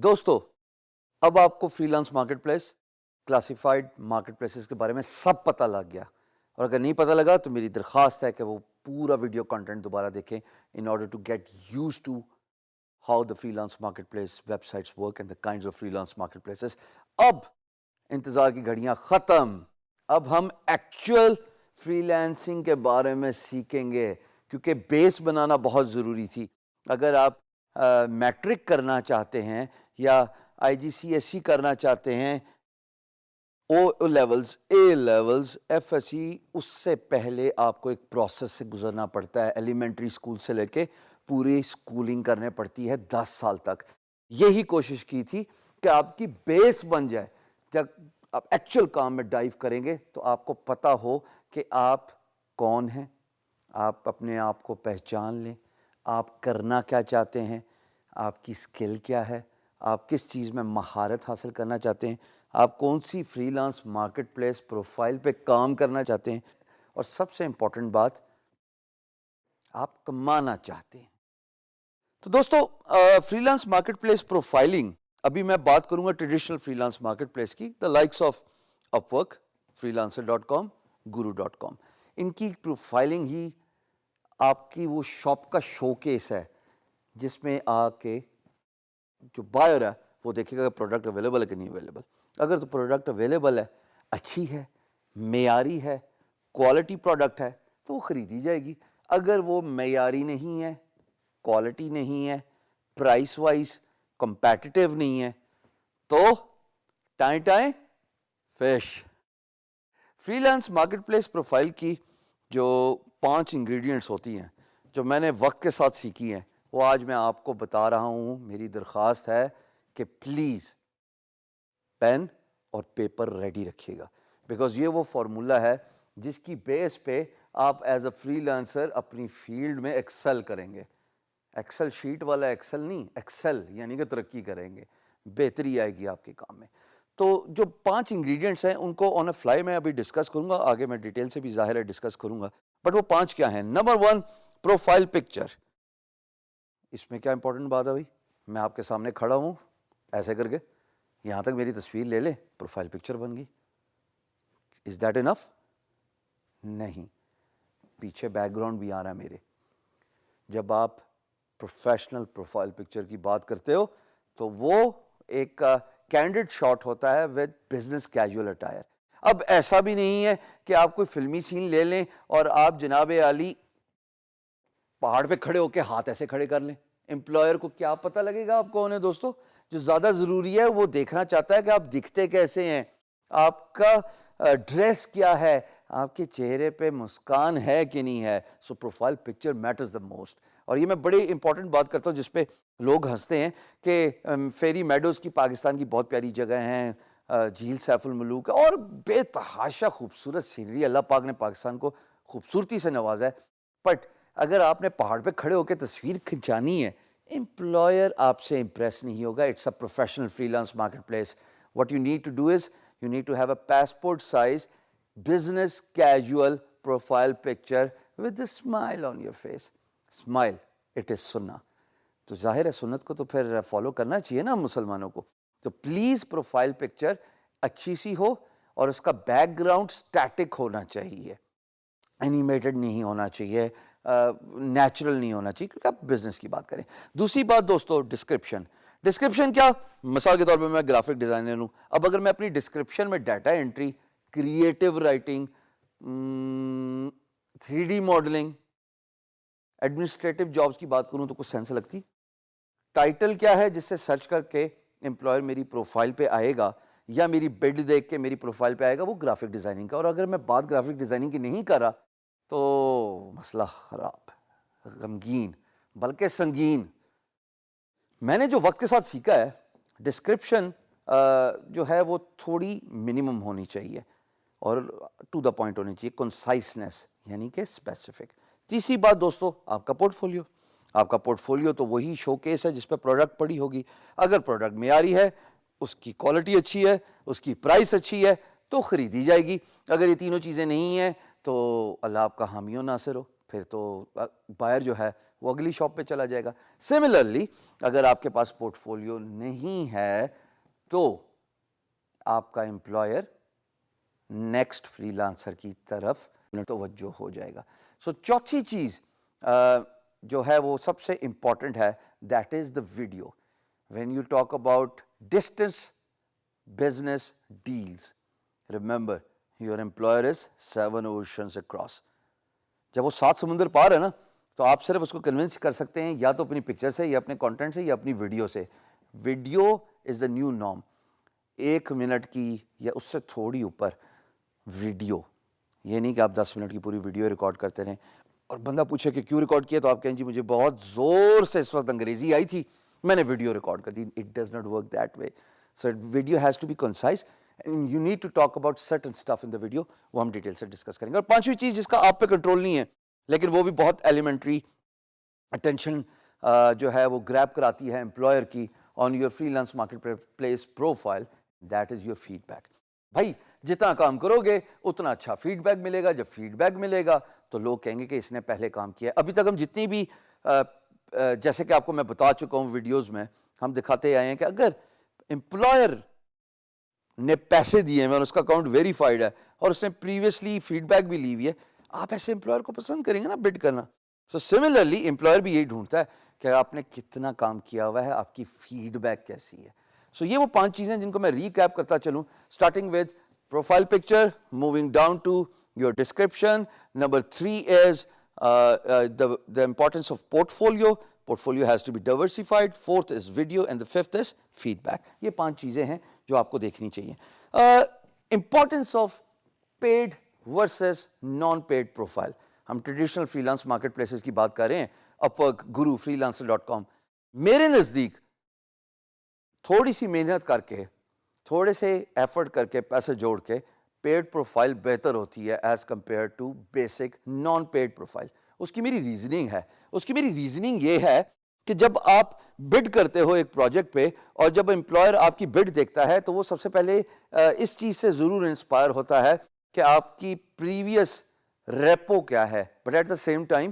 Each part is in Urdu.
دوستو اب آپ کو free lance market place classified market places کے بارے میں سب پتہ لگ گیا، اور اگر نہیں پتہ لگا تو میری درخواست ہے کہ وہ پورا ویڈیو کنٹینٹ دوبارہ دیکھیں in order to get use to how the freelance marketplace websites work and the kinds of freelance marketplaces. اب انتظار کی گھڑیاں ختم، اب ہم ایکچوئل فری لانسنگ کے بارے میں سیکھیں گے، کیونکہ بیس بنانا بہت ضروری تھی۔ اگر آپ میٹرک کرنا چاہتے ہیں یا آئی جی سی ایس سی کرنا چاہتے ہیں، O levels, A levels, F S C, اس سے پہلے آپ کو ایک پروسیس سے گزرنا پڑتا ہے۔ ایلیمنٹری اسکول سے لے کے پوری اسکولنگ کرنے پڑتی ہے 10 سال تک۔ یہی کوشش کی تھی کہ آپ کی بیس بن جائے، جب آپ ایکچوئل کام میں ڈائیو کریں گے تو آپ کو پتہ ہو کہ آپ کون ہیں، آپ اپنے آپ کو پہچان لیں، آپ کرنا کیا چاہتے ہیں، آپ کی اسکل کیا ہے، آپ کس چیز میں مہارت حاصل کرنا چاہتے ہیں، آپ کون سی freelance marketplace profile پہ کام کرنا چاہتے ہیں، اور سب سے امپورٹنٹ بات، آپ کمانا چاہتے ہیں۔ تو دوستو freelance marketplace profiling, ابھی میں بات کروں گا traditional freelance marketplace کی، the likes of Upwork, freelancer.com، guru.com۔ ان کی پروفائلنگ ہی آپ کی وہ شاپ کا شو کیس ہے، جس میں آ کے جو بائر ہے وہ دیکھے گا کہ پروڈکٹ اویلیبل ہے کہ نہیں اویلیبل۔ اگر تو پروڈکٹ اویلیبل ہے، اچھی ہے، معیاری ہے، کوالٹی پروڈکٹ ہے تو وہ خریدی جائے گی۔ اگر وہ معیاری نہیں ہے، کوالٹی نہیں ہے، پرائس وائز کمپیٹیٹیو نہیں ہے تو ٹائیں فش۔ Freelance marketplace profile کی جو 5 انگریڈینٹس ہوتی ہیں جو میں نے وقت کے ساتھ سیکھی ہیں، وہ آج میں آپ کو بتا رہا ہوں۔ میری درخواست ہے کہ پلیز پین اور پیپر ریڈی رکھیے گا، بیکاز یہ وہ فارمولا ہے جس کی بیس پہ آپ ایز اے فری لانسر اپنی فیلڈ میں ایکسل کریں گے۔ ایکسل شیٹ والا ایکسل نہیں، ایکسل یعنی کہ ترقی کریں گے، بہتری آئے گی آپ کے کام میں۔ تو جو 5 انگریڈینٹس ہیں ان کو آن اے فلائی میں ابھی ڈسکس کروں گا، آگے میں ڈیٹیل سے بھی ظاہر ہے ڈسکس کروں گا، بٹ وہ 5 کیا ہیں؟ Number 1، profile picture. اس میں کیا امپورٹنٹ بات ہے بھائی؟ میں آپ کے سامنے کھڑا ہوں ایسے کر کے، یہاں تک میری تصویر لے لیں، پروفائل پکچر بن گئی۔ از دیٹ انف؟ نہیں، پیچھے بیک گراؤنڈ بھی آ رہا ہے میرے۔ جب آپ پروفیشنل پروفائل پکچر کی بات کرتے ہو تو وہ ایک کینڈیڈ شاٹ ہوتا ہے ود بزنس کیجول اٹائر۔ اب ایسا بھی نہیں ہے کہ آپ کوئی فلمی سین لے لیں اور آپ جناب عالی پہاڑ پہ کھڑے ہو کے ہاتھ ایسے کھڑے کر لیں۔ امپلائر کو کیا پتہ لگے گا آپ کون ہیں دوستو؟ جو زیادہ ضروری ہے وہ دیکھنا چاہتا ہے کہ آپ دکھتے کیسے ہیں، آپ کا ڈریس کیا ہے، آپ کے چہرے پہ مسکان ہے کہ نہیں ہے۔ So profile picture matters the most. اور یہ میں بڑی امپورٹنٹ بات کرتا ہوں جس پہ لوگ ہنستے ہیں کہ فیری میڈوز کی پاکستان کی بہت پیاری جگہ ہیں، جھیل سیف الملوک اور بے تحاشا خوبصورت سینری، اللہ پاک نے پاکستان کو خوبصورتی سے نوازا ہے، بٹ اگر آپ نے پہاڑ پہ کھڑے ہو کے تصویر کھنچانی ہے، امپلائر آپ سے امپریس نہیں ہوگا۔ It's a professional freelance marketplace. What you need to do is you need to have a passport size business casual profile picture with a smile on your face. Smile, it is سنہ۔ تو ظاہر ہے سنت کو تو پھر فالو کرنا چاہیے نا مسلمانوں کو۔ تو پلیز پروفائل پکچر اچھی سی ہو اور اس کا بیک گراؤنڈ اسٹیٹک ہونا چاہیے، اینیمیٹڈ نہیں ہونا چاہیے، نیچرل نہیں ہونا چاہیے، کیونکہ آپ بزنس کی بات کریں۔ دوسری بات دوستو، ڈسکرپشن۔ ڈسکرپشن کیا؟ مثال کے طور پہ میں گرافک ڈیزائنر ہوں، اب اگر میں اپنی ڈسکرپشن میں data entry, creative writing, 3D modelling, administrative jobs کی بات کروں تو کچھ سینس لگتی۔ ٹائٹل کیا ہے جس سے سرچ کر کے امپلائر میری پروفائل پہ آئے گا یا میری بڈ دیکھ کے میری پروفائل پہ آئے گا؟ وہ گرافک ڈیزائننگ کا۔ اور اگر میں بات گرافک ڈیزائننگ کی نہیں کر رہا تو مسئلہ خراب، غمگین، بلکہ سنگین۔ میں نے جو وقت کے ساتھ سیکھا ہے، ڈسکرپشن جو ہے وہ تھوڑی منیمم ہونی چاہیے اور ٹو دا پوائنٹ ہونی چاہیے، کنسائسنس یعنی کہ اسپیسیفک۔ تیسری بات دوستو، آپ کا پورٹ فولیو۔ آپ کا پورٹ فولیو تو وہی شو کیس ہے جس پہ پروڈکٹ پڑی ہوگی۔ اگر پروڈکٹ معیاری ہے، اس کی کوالٹی اچھی ہے، اس کی پرائس اچھی ہے تو خریدی جائے گی۔ اگر یہ تینوں چیزیں نہیں ہیں تو اللہ آپ کا حامی و ناصر ہو، پھر تو بائر جو ہے وہ اگلی شاپ پہ چلا جائے گا. سملرلی اگر آپ کے پاس پورٹ فولیو نہیں ہے تو آپ کا امپلائر نیکسٹ فری لانسر کی طرف توجہ ہو جائے گا. سو چوتھی چیز جو ہے وہ سب سے امپورٹنٹ ہے, that is the video. When you talk about distance business deals, remember your employer is 7 oceans across. جب وہ 7 سمندر پار ہے نا, تو آپ صرف اس کو کنونس کر سکتے ہیں یا تو اپنی پکچر سے, یا اپنے کانٹینٹ سے, یا اپنی ویڈیو سے. Video is the new norm. 1 minute کی یا اس سے تھوڑی اوپر ویڈیو, یہ نہیں کہ آپ 10 منٹ کی پوری ویڈیو ریکارڈ کرتے رہیں اور بندہ پوچھے کہ کیوں ریکارڈ کیا, تو آپ کہیں جی مجھے بہت زور سے اس وقت انگریزی آئی تھی, میں نے ویڈیو ریکارڈ کر دی. It does not work that way. So video has to be concise and you need to talk about certain stuff in the video. وہ ہم ڈیٹیل سے ڈسکس کریں گے. اور پانچویں چیز جس کا آپ پہ کنٹرول نہیں ہے لیکن وہ بھی بہت ایلیمنٹری اٹینشن جو ہے وہ گریب کراتی ہے امپلائر کی on your freelance marketplace profile, that is your feedback. بھائی جتنا کام کرو گے اتنا اچھا فیڈ بیک ملے گا. جب فیڈ بیک ملے گا تو لوگ کہیں گے کہ اس نے پہلے کام کیا ہے. ابھی تک ہم جتنی بھی جیسے کہ آپ کو میں بتا چکا ہوں ویڈیوز میں, ہم دکھاتے آئے ہیں کہ اگر امپلائر نے پیسے دیے ہیں اور اس کا اکاؤنٹ ویریفائڈ ہے اور اس نے پریویسلی فیڈ بیک بھی لی ہوئی ہے, آپ ایسے امپلائر کو پسند کریں گے نا بڈ کرنا. سو سملرلی امپلائر بھی یہی ڈھونڈتا ہے کہ آپ نے کتنا کام کیا ہوا ہے, آپ کی فیڈ بیک کیسی ہے. سو یہ وہ 5 چیزیں جن کو میں ریکیپ کرتا چلوں, starting with profile picture, moving down to your description. Number 3 is the importance of portfolio. Portfolio has to be diversified. 4th is video and the 5th is feedback. یہ 5 چیزیں ہیں جو آپ کو دیکھنی چاہیے. Importance of paid versus non-paid profile. ہم traditional freelance market places کی بات کر رہے ہیں, Upwork, Guru, freelancer.com. میرے نزدیک تھوڑی سی محنت کر کے, تھوڑے سے ایفرٹ کر کے, پیسے جوڑ کے پیڈ پروفائل بہتر ہوتی ہے as compare to basic non paid profile. اس کی میری ریزننگ یہ ہے کہ جب آپ بڈ کرتے ہو ایک پروجیکٹ پہ اور جب امپلائر آپ کی بڈ دیکھتا ہے تو وہ سب سے پہلے اس چیز سے ضرور انسپائر ہوتا ہے کہ آپ کی پریویس ریپو کیا ہے. But at the same time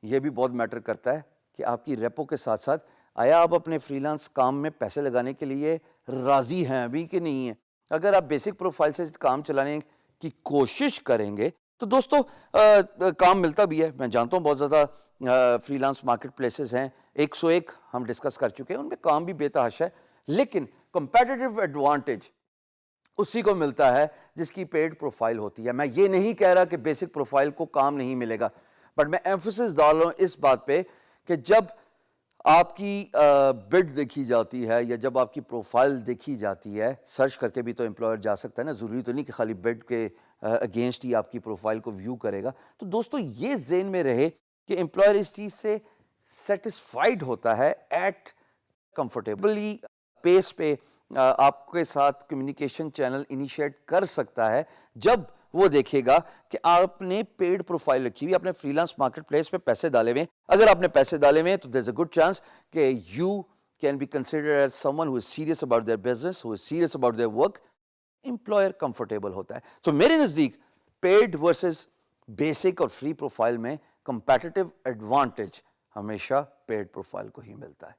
یہ بھی بہت میٹر کرتا ہے کہ آپ کی ریپو کے ساتھ ساتھ آیا آپ اپنے فری لانس کام میں پیسے لگانے کے لیے راضی ہیں ابھی کہ نہیں ہیں. اگر آپ بیسک پروفائل سے کام چلانے کی کوشش کریں گے تو دوستو کام ملتا بھی ہے. میں جانتا ہوں بہت زیادہ فری لانس مارکیٹ پلیسز ہیں, 101 ہم ڈسکس کر چکے ہیں, ان میں کام بھی بے تحاشا ہے, لیکن کمپیٹیٹو ایڈوانٹیج اسی کو ملتا ہے جس کی پیڈ پروفائل ہوتی ہے. میں یہ نہیں کہہ رہا کہ بیسک پروفائل کو کام نہیں ملے گا, بٹ میں ایمفسس ڈال رہا ہوں اس بات پہ کہ جب آپ کی بڈ دیکھی جاتی ہے یا جب آپ کی پروفائل دیکھی جاتی ہے, سرچ کر کے بھی تو امپلائر جا سکتا ہے نا, ضروری تو نہیں کہ خالی بڈ کے اگینسٹ ہی آپ کی پروفائل کو ویو کرے گا. تو دوستو یہ ذہن میں رہے کہ امپلائر اس چیز سے سیٹسفائیڈ ہوتا ہے ایٹ کمفرٹیبلی پیس پہ آپ کے ساتھ کمیونیکیشن چینل انیشیٹ کر سکتا ہے جب وہ دیکھے گا کہ آپ نے پیڈ پروفائل رکھی ہوئی, اپنے فری لانس مارکیٹ پلیس پہ پیسے ڈالے ہوئے. اگر آپ نے پیسے ڈالے ہوئے تو there is a good chance کہ you can be considered as someone who is serious about their business, who is serious about their work. Employer comfortable ہوتا ہے. تو میرے نزدیک پیڈ ورسز بیسک اور فری پروفائل میں کمپیٹیٹو ایڈوانٹیج ہمیشہ پیڈ پروفائل کو ہی ملتا ہے.